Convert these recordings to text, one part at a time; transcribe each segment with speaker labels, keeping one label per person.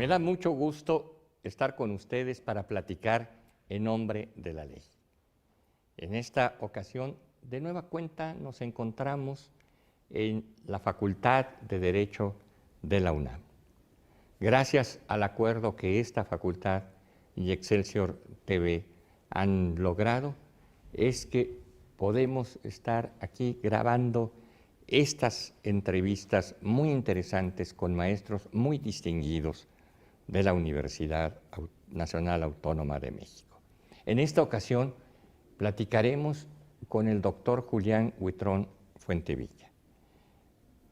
Speaker 1: Me da mucho gusto estar con ustedes para platicar en nombre de la ley. En esta ocasión, de nueva cuenta, nos encontramos en la Facultad de Derecho de la UNAM. Gracias al acuerdo que esta facultad y Excelsior TV han logrado, es que podemos estar aquí grabando estas entrevistas muy interesantes con maestros muy distinguidos de la Universidad Nacional Autónoma de México. En esta ocasión platicaremos con el doctor Julián Huitrón Fuentevilla.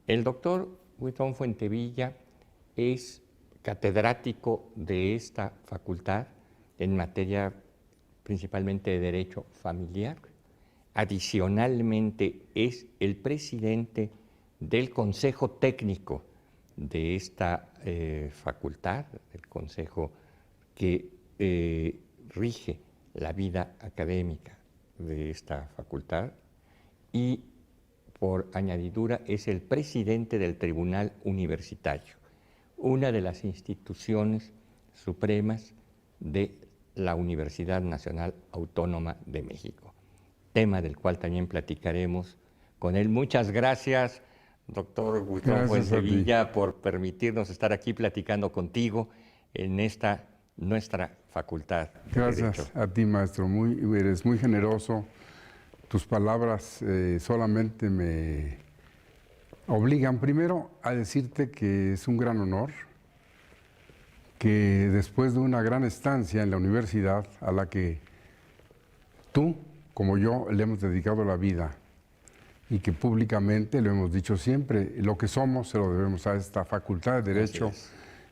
Speaker 1: El doctor Huitrón Fuentevilla es catedrático de esta facultad en materia principalmente de derecho familiar. Adicionalmente es el presidente del Consejo Técnico de esta facultad, el consejo que rige la vida académica de esta facultad, y por añadidura es el presidente del Tribunal Universitario, una de las instituciones supremas de la Universidad Nacional Autónoma de México, tema del cual también platicaremos con él. Muchas gracias, doctor Huitrón Fuentevilla, por permitirnos estar aquí platicando contigo en esta nuestra facultad de
Speaker 2: Gracias
Speaker 1: Derecho.
Speaker 2: a ti, maestro. Eres muy generoso. Tus palabras solamente me obligan primero a decirte que es un gran honor que después de una gran estancia en la universidad a la que tú, como yo, le hemos dedicado la vida y que públicamente lo hemos dicho siempre, lo que somos se lo debemos a esta Facultad de Derecho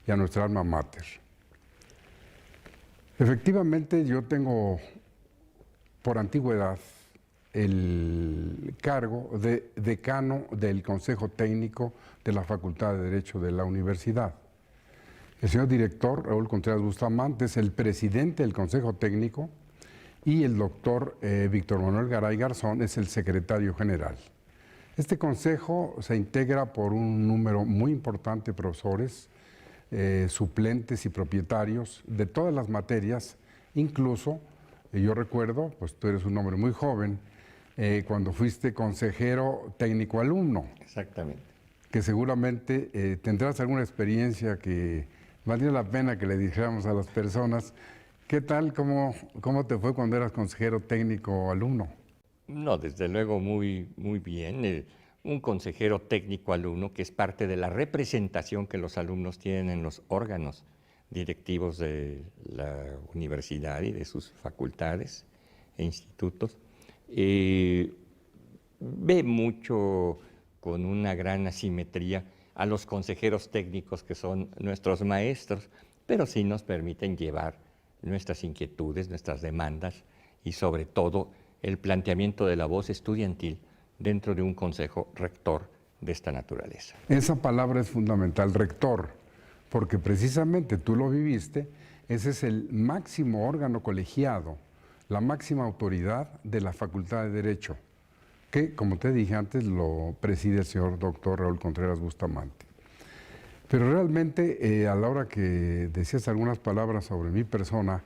Speaker 2: y a nuestra alma mater. Efectivamente, yo tengo por antigüedad el cargo de decano del Consejo Técnico de la Facultad de Derecho de la Universidad. El señor director, Raúl Contreras Bustamante, es el presidente del Consejo Técnico y el doctor Víctor Manuel Garay Garzón es el secretario general. Este consejo se integra por un número muy importante de profesores, suplentes y propietarios de todas las materias, incluso, yo recuerdo, pues tú eres un hombre muy joven, cuando fuiste consejero técnico alumno.
Speaker 1: Exactamente.
Speaker 2: Que seguramente tendrás alguna experiencia que valdría la pena que le dijéramos a las personas. ¿Qué tal? ¿Cómo te fue cuando eras consejero técnico alumno?
Speaker 1: No, desde luego muy bien. Un consejero técnico alumno que es parte de la representación que los alumnos tienen en los órganos directivos de la universidad y de sus facultades e institutos. Ve mucho con una gran asimetría a los consejeros técnicos que son nuestros maestros, pero sí nos permiten llevar nuestras inquietudes, nuestras demandas y sobre todo el planteamiento de la voz estudiantil dentro de un consejo rector de esta naturaleza.
Speaker 2: Esa palabra es fundamental, rector, porque precisamente tú lo viviste, ese es el máximo órgano colegiado, la máxima autoridad de la Facultad de Derecho, que, como te dije antes, lo preside el señor doctor Raúl Contreras Bustamante. Pero realmente, a la hora que decías algunas palabras sobre mi persona,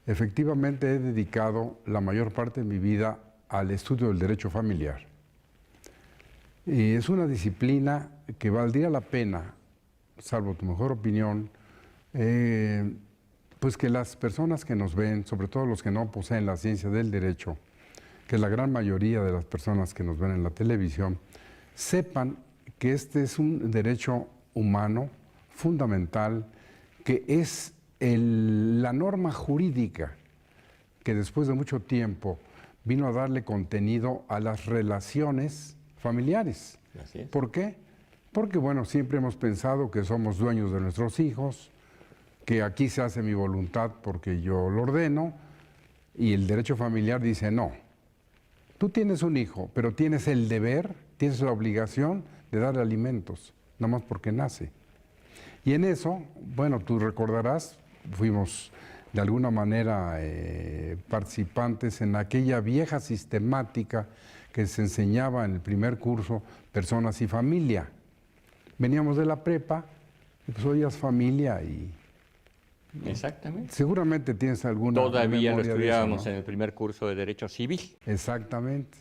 Speaker 2: efectivamente he dedicado la mayor parte de mi vida al estudio del derecho familiar. Y es una disciplina que valdría la pena, salvo tu mejor opinión, pues que las personas que nos ven, sobre todo los que no poseen la ciencia del derecho, que la gran mayoría de las personas que nos ven en la televisión, sepan que este es un derecho humano fundamental, que es la norma jurídica que después de mucho tiempo vino a darle contenido a las relaciones familiares.
Speaker 1: Así es.
Speaker 2: ¿Por qué? Porque, bueno, siempre hemos pensado que somos dueños de nuestros hijos, que aquí se hace mi voluntad porque yo lo ordeno, y el derecho familiar dice no. Tú tienes un hijo, pero tienes el deber, tienes la obligación de darle alimentos, nada más porque nace. Y en eso, bueno, tú recordarás, fuimos de alguna manera participantes en aquella vieja sistemática que se enseñaba en el primer curso, Personas y Familia. Veníamos de la prepa, y pues oías familia y
Speaker 1: Exactamente.
Speaker 2: Seguramente tienes alguna
Speaker 1: Todavía lo
Speaker 2: memoria de eso,
Speaker 1: estudiábamos
Speaker 2: ¿no?
Speaker 1: en el primer curso de Derecho Civil.
Speaker 2: Exactamente.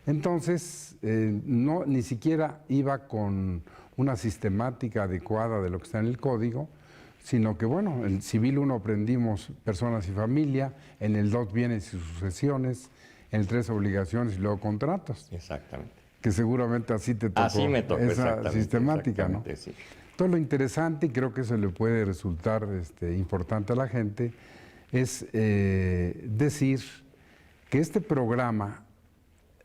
Speaker 2: Entonces, no, ni siquiera iba con una sistemática adecuada de lo que está en el código, sino que, bueno, en Civil 1 aprendimos personas y familia, en el 2 bienes y sucesiones, en el 3 obligaciones y luego contratos,
Speaker 1: Exactamente.
Speaker 2: que seguramente así te tocó
Speaker 1: Así me tocó,
Speaker 2: esa
Speaker 1: exactamente.
Speaker 2: sistemática, ¿no?
Speaker 1: Exactamente, sí.
Speaker 2: Entonces, lo interesante, y creo que eso le puede resultar importante a la gente, es decir que este programa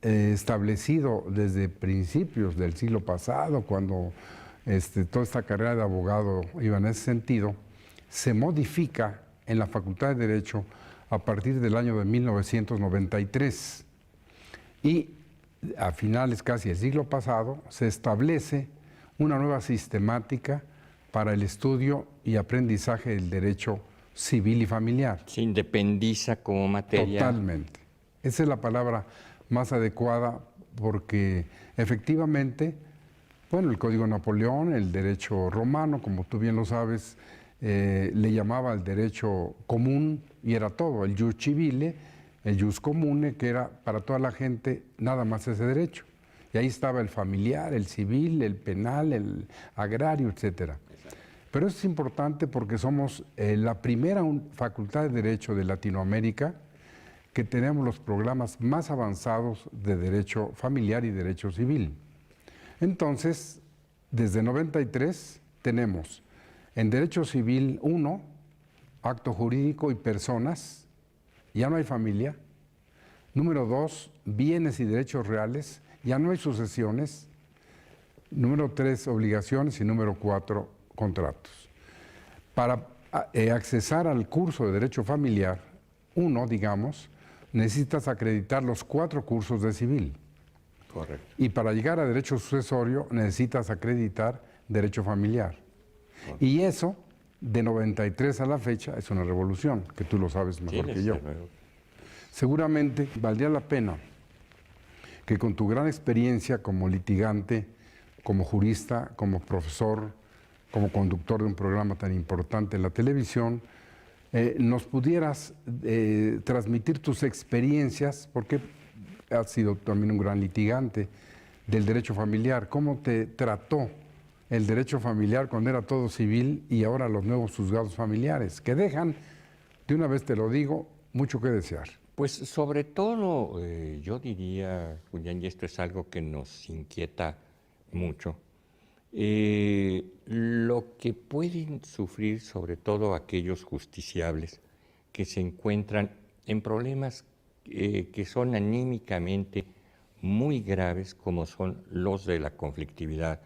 Speaker 2: establecido desde principios del siglo pasado, cuando toda esta carrera de abogado iba en ese sentido, se modifica en la Facultad de Derecho a partir del año de 1993. Y a finales casi del siglo pasado se establece una nueva sistemática para el estudio y aprendizaje del derecho civil y familiar.
Speaker 1: Se independiza como materia.
Speaker 2: Totalmente. Esa es la palabra más adecuada porque efectivamente, bueno, el Código Napoleón, el derecho romano, como tú bien lo sabes, le llamaba el derecho común y era todo, el jus civile, el jus comune, que era para toda la gente nada más ese derecho. Y ahí estaba el familiar, el civil, el penal, el agrario, etcétera. Pero eso es importante porque somos la primera facultad de Derecho de Latinoamérica que tenemos los programas más avanzados de Derecho Familiar y Derecho Civil. Entonces, desde 93 tenemos en Derecho Civil 1, acto jurídico y personas, ya no hay familia. Número 2, bienes y derechos reales, ya no hay sucesiones. Número 3, obligaciones y número 4, contratos. Para accesar al curso de Derecho Familiar 1, digamos, necesitas acreditar los 4 cursos de civil.
Speaker 1: Correcto.
Speaker 2: Y para llegar a Derecho Sucesorio necesitas acreditar Derecho Familiar.
Speaker 1: Correcto.
Speaker 2: Y eso, de 93 a la fecha, es una revolución, que tú lo sabes mejor que yo.
Speaker 1: Luego.
Speaker 2: Seguramente valdría la pena que con tu gran experiencia como litigante, como jurista, como profesor, como conductor de un programa tan importante en la televisión, nos pudieras transmitir tus experiencias, porque has sido también un gran litigante del derecho familiar. ¿Cómo te trató el derecho familiar cuando era todo civil y ahora los nuevos juzgados familiares, que dejan, de una vez te lo digo, mucho que desear?
Speaker 1: Pues sobre todo, yo diría, Julián, y esto es algo que nos inquieta mucho, lo que pueden sufrir sobre todo aquellos justiciables que se encuentran en problemas que son anímicamente muy graves, como son los de la conflictividad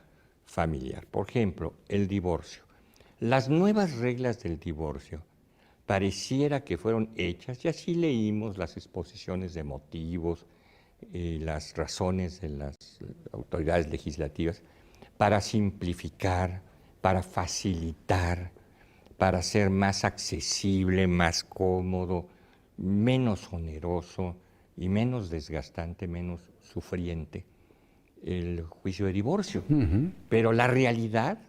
Speaker 1: familiar. Por ejemplo, el divorcio. Las nuevas reglas del divorcio pareciera que fueron hechas, y así leímos las exposiciones de motivos, las razones de las autoridades legislativas, para simplificar, para facilitar, para ser más accesible, más cómodo, menos oneroso y menos desgastante, menos sufriente el juicio de divorcio. Pero la realidad,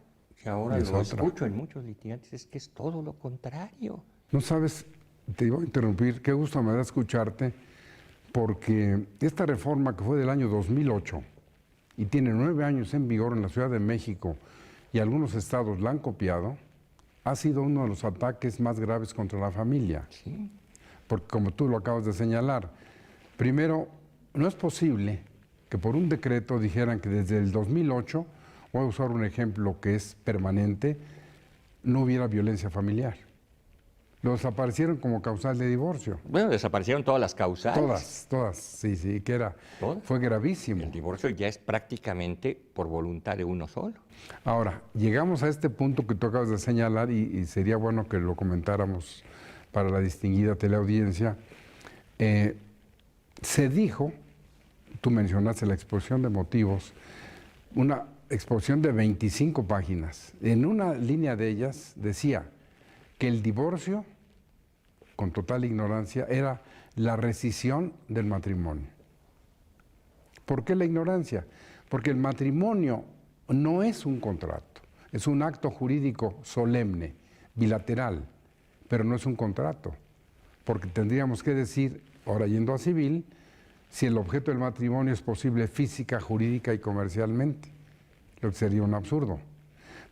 Speaker 1: que ahora lo escucho en muchos litigantes, es que es todo lo contrario.
Speaker 2: No sabes, te iba a interrumpir, qué gusto me da escucharte, porque esta reforma que fue del año 2008 y tiene 9 años en vigor en la Ciudad de México y algunos estados la han copiado, ha sido uno de los ataques más graves contra la familia.
Speaker 1: Sí.
Speaker 2: Porque como tú lo acabas de señalar, primero, no es posible que por un decreto dijeran que desde el 2008, voy a usar un ejemplo que es permanente, no hubiera violencia familiar. Lo desaparecieron como causal de divorcio.
Speaker 1: Bueno, desaparecieron todas las causales.
Speaker 2: Todas, sí, que era,
Speaker 1: ¿Todas?
Speaker 2: fue gravísimo.
Speaker 1: El divorcio ya es prácticamente por voluntad de uno solo.
Speaker 2: Ahora, llegamos a este punto que tú acabas de señalar y sería bueno que lo comentáramos para la distinguida teleaudiencia. Se dijo, tú mencionaste la exposición de motivos, una exposición de 25 páginas. En una línea de ellas decía que el divorcio, con total ignorancia, era la rescisión del matrimonio. ¿Por qué la ignorancia? Porque el matrimonio no es un contrato, es un acto jurídico solemne, bilateral, pero no es un contrato, porque tendríamos que decir, ahora yendo a civil, si el objeto del matrimonio es posible física, jurídica y comercialmente, lo que sería un absurdo.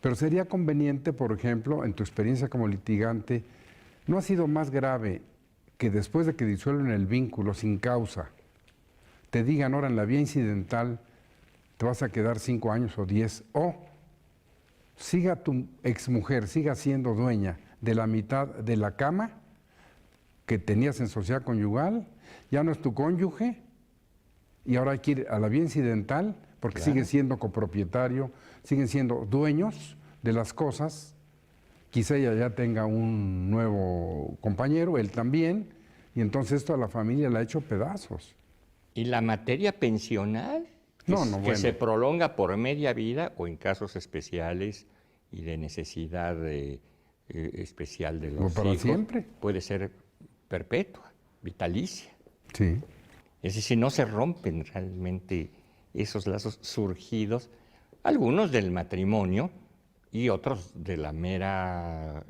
Speaker 2: Pero sería conveniente, por ejemplo, en tu experiencia como litigante, ¿no ha sido más grave que después de que disuelven el vínculo sin causa, te digan ahora en la vía incidental te vas a quedar 5 años o 10, o siga tu exmujer, siga siendo dueña de la mitad de la cama que tenías en sociedad conyugal, ya no es tu cónyuge, y ahora hay que ir a la vía incidental porque
Speaker 1: Claro.
Speaker 2: sigue siendo copropietario, siguen siendo dueños de las cosas, quizá ella ya tenga un nuevo compañero, él también, y entonces esto a la familia la ha hecho pedazos.
Speaker 1: ¿Y la materia pensional?
Speaker 2: No,
Speaker 1: Que
Speaker 2: bueno.
Speaker 1: se prolonga por media vida o en casos especiales y de necesidad especial de los
Speaker 2: para
Speaker 1: hijos,
Speaker 2: siempre.
Speaker 1: puede ser perpetua, vitalicia.
Speaker 2: Sí.
Speaker 1: Es decir, no se rompen realmente esos lazos surgidos, algunos del matrimonio y otros de la mera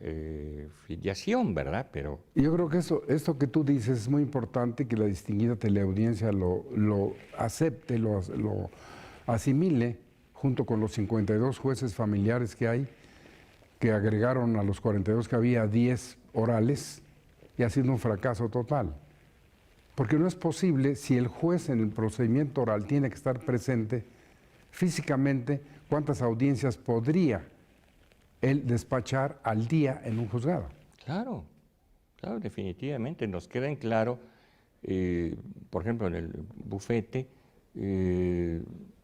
Speaker 1: filiación, ¿verdad? Pero
Speaker 2: Yo creo que esto que tú dices es muy importante, que la distinguida teleaudiencia lo acepte, lo asimile, junto con los 52 jueces familiares que hay, que agregaron a los 42 que había 10 orales, y ha sido un fracaso total. Porque no es posible, si el juez en el procedimiento oral tiene que estar presente físicamente, ¿cuántas audiencias podría él despachar al día en un juzgado?
Speaker 1: claro, claro, definitivamente nos queda en claro, por ejemplo, en el bufete,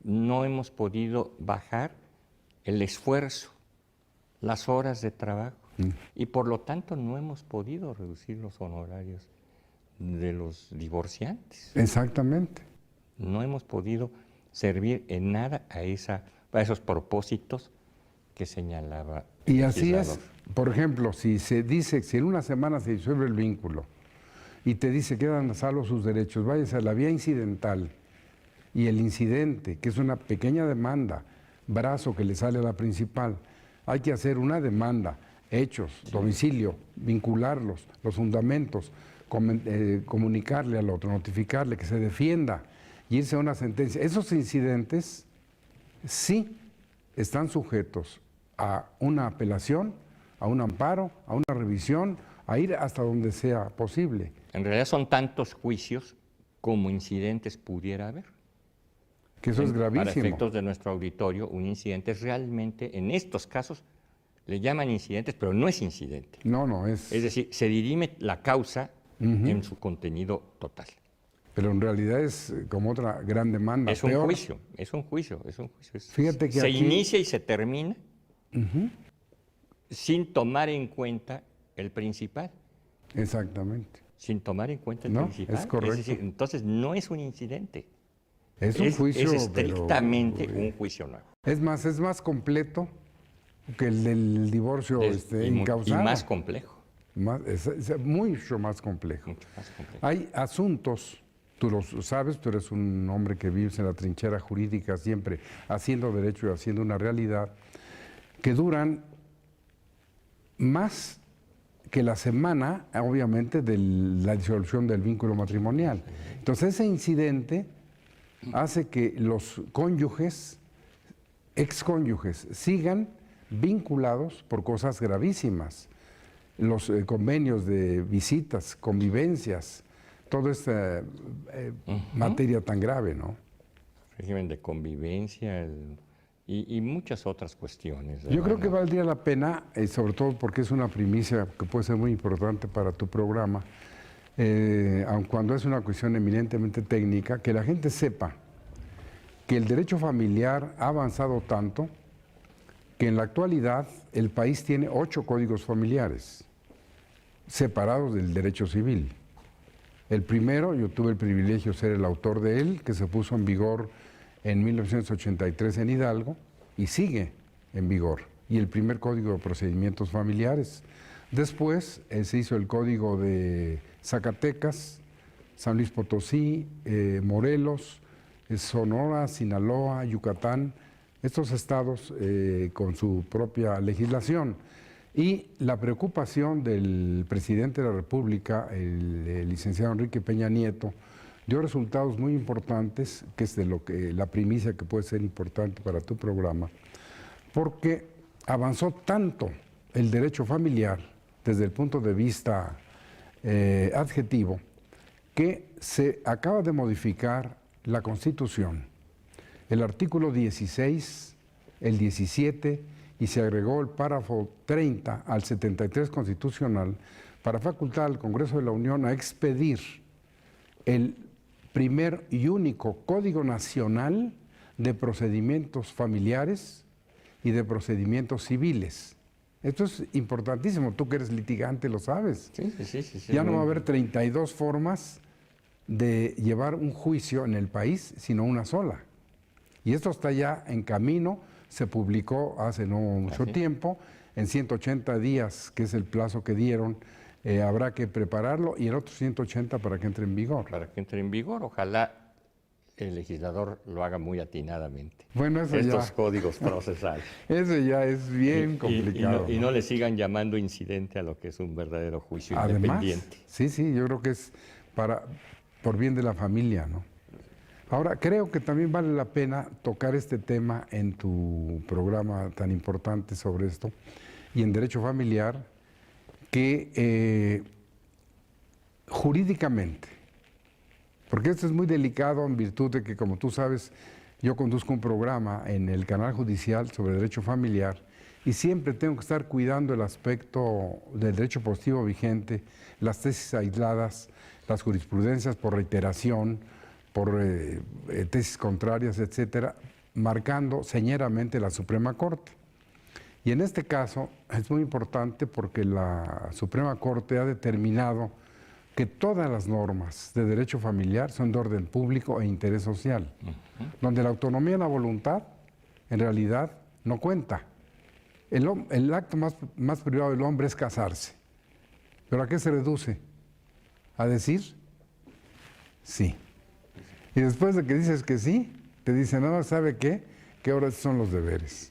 Speaker 1: no hemos podido bajar el esfuerzo, las horas de trabajo, y por lo tanto no hemos podido reducir los honorarios de los divorciantes.
Speaker 2: Exactamente.
Speaker 1: No hemos podido servir en nada a esos propósitos que señalaba
Speaker 2: Y
Speaker 1: el
Speaker 2: así es,
Speaker 1: legislador.
Speaker 2: por ejemplo, si se dice, si en una semana se disuelve el vínculo y te dice que quedan a salvo sus derechos, váyase a la vía incidental, y el incidente, que es una pequeña demanda, brazo que le sale a la principal, hay que hacer una demanda, hechos, domicilio, vincularlos, los fundamentos, comunicarle al otro, notificarle que se defienda y irse a una sentencia. Esos incidentes sí están sujetos a una apelación, a un amparo, a una revisión, a ir hasta donde sea posible.
Speaker 1: En realidad son tantos juicios como incidentes pudiera haber.
Speaker 2: Que eso es
Speaker 1: Para
Speaker 2: gravísimo.
Speaker 1: efectos de nuestro auditorio, un incidente es realmente, en estos casos, le llaman incidentes, pero no es incidente.
Speaker 2: No, es...
Speaker 1: Es decir, se dirime la causa en su contenido total.
Speaker 2: Pero en realidad es como otra gran demanda.
Speaker 1: Es un
Speaker 2: peor.
Speaker 1: juicio, es un juicio, es un juicio.
Speaker 2: Fíjate que
Speaker 1: se
Speaker 2: aquí-
Speaker 1: inicia y se termina sin tomar en cuenta el principal.
Speaker 2: Exactamente.
Speaker 1: Sin tomar en cuenta el
Speaker 2: No,
Speaker 1: principal.
Speaker 2: es correcto.
Speaker 1: decir, entonces no es un incidente.
Speaker 2: Es un juicio,
Speaker 1: es estrictamente
Speaker 2: pero,
Speaker 1: un juicio nuevo.
Speaker 2: es más completo que el del divorcio
Speaker 1: Y
Speaker 2: incausado.
Speaker 1: más complejo.
Speaker 2: Es mucho más complejo.
Speaker 1: Mucho más complejo.
Speaker 2: Hay asuntos, tú lo sabes, tú eres un hombre que vives en la trinchera jurídica siempre haciendo derecho y haciendo una realidad, que duran más que la semana, obviamente, de la disolución del vínculo matrimonial. Entonces ese incidente hace que los cónyuges, excónyuges, sigan vinculados por cosas gravísimas. Los convenios de visitas, convivencias, toda esta materia tan grave, ¿no?
Speaker 1: Régimen de convivencia y muchas otras cuestiones.
Speaker 2: Yo creo que
Speaker 1: ¿no?
Speaker 2: valdría la pena, sobre todo porque es una primicia que puede ser muy importante para tu programa, aun cuando es una cuestión eminentemente técnica, que la gente sepa que el derecho familiar ha avanzado tanto que en la actualidad el país tiene 8 códigos familiares separados del derecho civil. El primero, yo tuve el privilegio de ser el autor de él, que se puso en vigor en 1983 en Hidalgo y sigue en vigor. Y el primer código de procedimientos familiares. Después se hizo el código de Zacatecas, San Luis Potosí, Morelos, Sonora, Sinaloa, Yucatán, estos estados con su propia legislación. Y la preocupación del presidente de la República, el licenciado Enrique Peña Nieto, dio resultados muy importantes, que es de lo que la primicia que puede ser importante para tu programa, porque avanzó tanto el derecho familiar desde el punto de vista adjetivo, que se acaba de modificar la Constitución, el artículo 16, el 17, y se agregó el párrafo 30 al 73 constitucional para facultar al Congreso de la Unión a expedir el primer y único Código Nacional de Procedimientos Familiares y de Procedimientos Civiles. Esto es importantísimo, tú que eres litigante lo sabes.
Speaker 1: Sí.
Speaker 2: Ya no va a haber 32 formas de llevar un juicio en el país, sino una sola. Y esto está ya en camino, se publicó hace no mucho tiempo, en 180 días, que es el plazo que dieron, habrá que prepararlo, y en otros 180 para que entre en vigor.
Speaker 1: Para que entre en vigor, ojalá el legislador lo haga muy atinadamente.
Speaker 2: Bueno, eso
Speaker 1: estos
Speaker 2: ya,
Speaker 1: codios procesales.
Speaker 2: eso ya es bien complicado.
Speaker 1: Y no le sigan llamando incidente a lo que es un verdadero juicio
Speaker 2: Además,
Speaker 1: independiente.
Speaker 2: Sí, yo creo que es por bien de la familia, ¿no? Ahora, creo que también vale la pena tocar este tema en tu programa tan importante sobre esto, y en derecho familiar, que jurídicamente, porque esto es muy delicado en virtud de que, como tú sabes, yo conduzco un programa en el canal judicial sobre derecho familiar y siempre tengo que estar cuidando el aspecto del derecho positivo vigente, las tesis aisladas, las jurisprudencias por reiteración, por tesis contrarias, etcétera, marcando señeramente la Suprema Corte. Y en este caso es muy importante porque la Suprema Corte ha determinado que todas las normas de derecho familiar son de orden público e interés social, donde la autonomía y la voluntad en realidad no cuenta. El acto más privado del hombre es casarse. ¿Pero a qué se reduce? ¿A decir sí? Y después de que dices que sí, te dicen, no, ¿sabe qué? Que ahora son los deberes.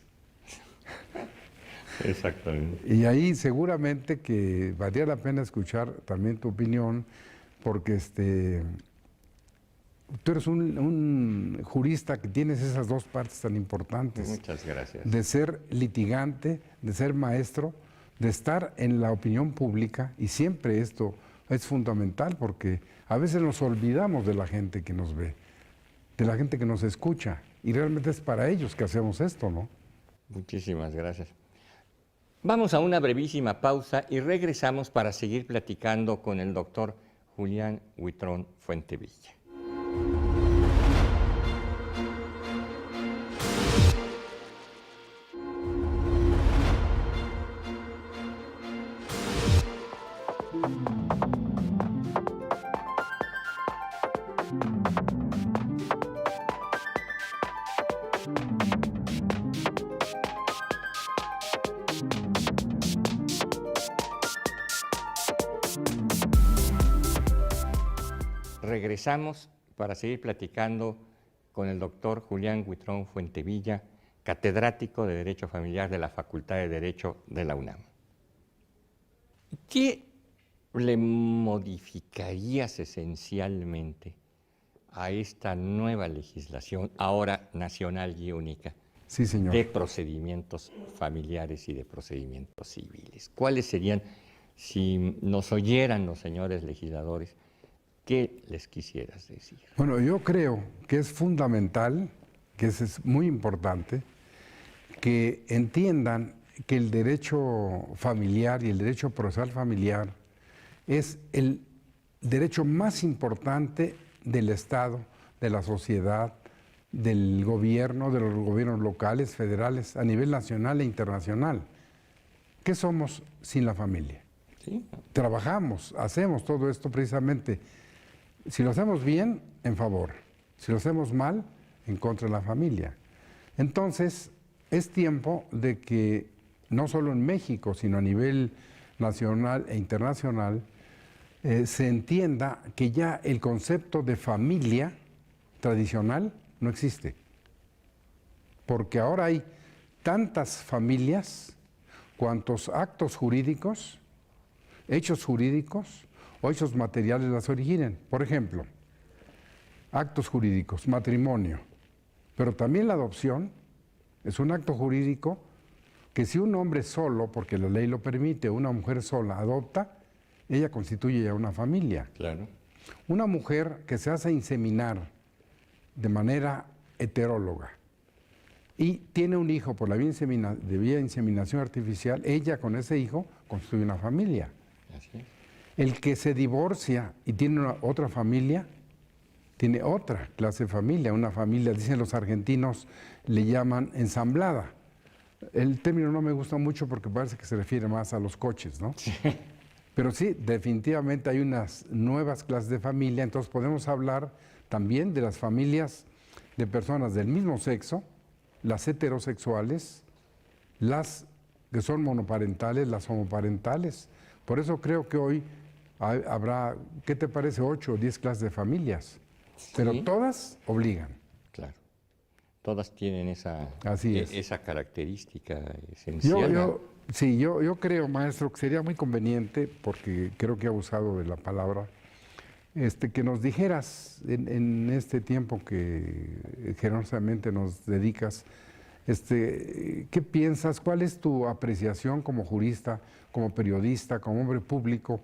Speaker 1: Exactamente.
Speaker 2: Y ahí seguramente que valdría la pena escuchar también tu opinión, porque tú eres un jurista que tienes esas dos partes tan importantes.
Speaker 1: Muchas gracias.
Speaker 2: De ser litigante, de ser maestro, de estar en la opinión pública, y siempre esto es fundamental porque a veces nos olvidamos de la gente que nos ve, de la gente que nos escucha, y realmente es para ellos que hacemos esto, ¿no?
Speaker 1: Muchísimas gracias. Vamos a una brevísima pausa y regresamos para seguir platicando con el doctor Julián Huitrón Fuentevilla. Regresamos para seguir platicando con el doctor Julián Huitrón Fuentevilla, catedrático de Derecho Familiar de la Facultad de Derecho de la UNAM. ¿Qué le modificarías esencialmente a esta nueva legislación, ahora nacional y única,
Speaker 2: Sí, señor.
Speaker 1: de procedimientos familiares y de procedimientos civiles? ¿Cuáles serían, si nos oyeran los señores legisladores, qué les quisieras decir?
Speaker 2: Bueno, yo creo que es fundamental, que es muy importante, que entiendan que el derecho familiar y el derecho procesal familiar es el derecho más importante del Estado, de la sociedad, del gobierno, de los gobiernos locales, federales, a nivel nacional e internacional. ¿Qué somos sin la familia?
Speaker 1: ¿Sí?
Speaker 2: Trabajamos, hacemos todo esto precisamente. Si lo hacemos bien, en favor. Si lo hacemos mal, en contra de la familia. Entonces, es tiempo de que, no solo en México, sino a nivel nacional e internacional, se entienda que ya el concepto de familia tradicional no existe. Porque ahora hay tantas familias cuantos actos jurídicos, hechos jurídicos o hechos materiales las originen. Por ejemplo, actos jurídicos, matrimonio, pero también la adopción es un acto jurídico que si un hombre solo, porque la ley lo permite, una mujer sola adopta, ella constituye ya una familia.
Speaker 1: Claro.
Speaker 2: Una mujer que se hace inseminar de manera heteróloga y tiene un hijo por la vía inseminación artificial, ella con ese hijo constituye una familia.
Speaker 1: Así es.
Speaker 2: El que se divorcia y tiene otra familia, tiene otra clase de familia, una familia, dicen los argentinos, le llaman ensamblada. El término no me gusta mucho porque parece que se refiere más a los coches, ¿no? Sí. Pero sí, definitivamente hay unas nuevas clases de familia, entonces podemos hablar también de las familias de personas del mismo sexo, las heterosexuales, las que son monoparentales, las homoparentales. Por eso creo que hoy habrá, ¿qué te parece? 8 o 10 clases de familias, sí, pero todas obligan.
Speaker 1: Claro, todas tienen esa característica esencial.
Speaker 2: Yo creo, maestro, que sería muy conveniente, porque creo que he abusado de la palabra, que nos dijeras en este tiempo que generosamente nos dedicas, ¿qué piensas? ¿Cuál es tu apreciación como jurista, como periodista, como hombre público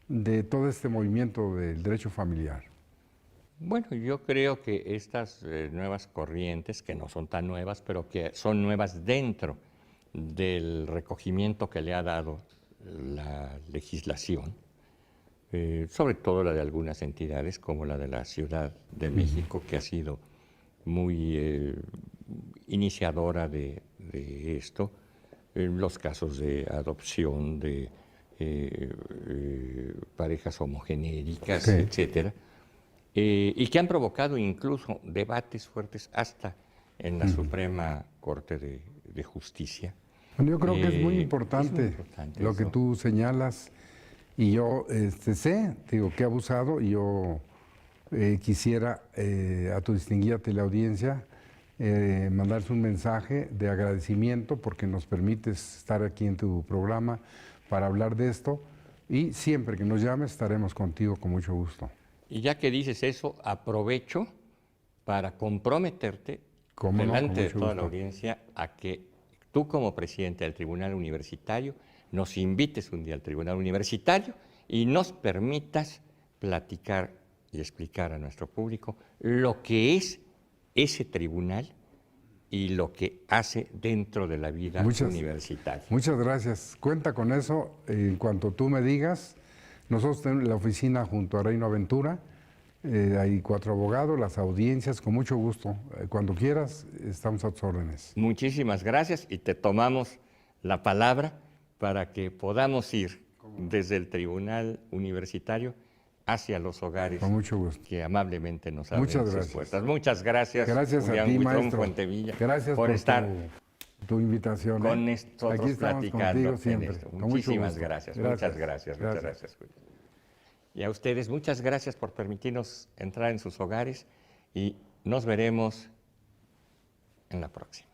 Speaker 2: de todo este movimiento del derecho familiar?
Speaker 1: Bueno, yo creo que estas nuevas corrientes, que no son tan nuevas, pero que son nuevas dentro del recogimiento que le ha dado la legislación, sobre todo la de algunas entidades como la de la Ciudad de México, que ha sido muy iniciadora de esto, los casos de adopción de parejas homogenéricas, sí, etcétera, y que han provocado incluso debates fuertes hasta en la Suprema Corte de Justicia.
Speaker 2: Bueno, yo creo que es muy importante lo que tú señalas, y yo sé, digo, que he abusado, y yo quisiera a tu distinguida teleaudiencia mandarles un mensaje de agradecimiento porque nos permites estar aquí en tu programa para hablar de esto, y siempre que nos llames estaremos contigo con mucho gusto.
Speaker 1: Y ya que dices eso, aprovecho para comprometerte delante de toda la audiencia a que tú, como presidente del Tribunal Universitario, nos invites un día al Tribunal Universitario y nos permitas platicar y explicar a nuestro público lo que es ese tribunal y lo que hace dentro de la vida universitaria.
Speaker 2: Muchas gracias. Cuenta con eso. En cuanto tú me digas, nosotros tenemos la oficina junto a Reino Aventura. Hay 4 abogados, las audiencias, con mucho gusto. Cuando quieras, estamos a tus órdenes.
Speaker 1: Muchísimas gracias, y te tomamos la palabra para que podamos ir desde el Tribunal Universitario hacia los hogares.
Speaker 2: Con mucho gusto.
Speaker 1: Que amablemente nos abren sus puertas. Muchas gracias.
Speaker 2: Gracias a ti, maestro.
Speaker 1: Fuentevilla,
Speaker 2: gracias por estar tu invitación.
Speaker 1: Con nosotros
Speaker 2: aquí
Speaker 1: platicando
Speaker 2: siempre.
Speaker 1: En esto. Muchísimas gracias. Muchas gracias. Muchas gracias. Y a ustedes, muchas gracias por permitirnos entrar en sus hogares, y nos veremos en la próxima.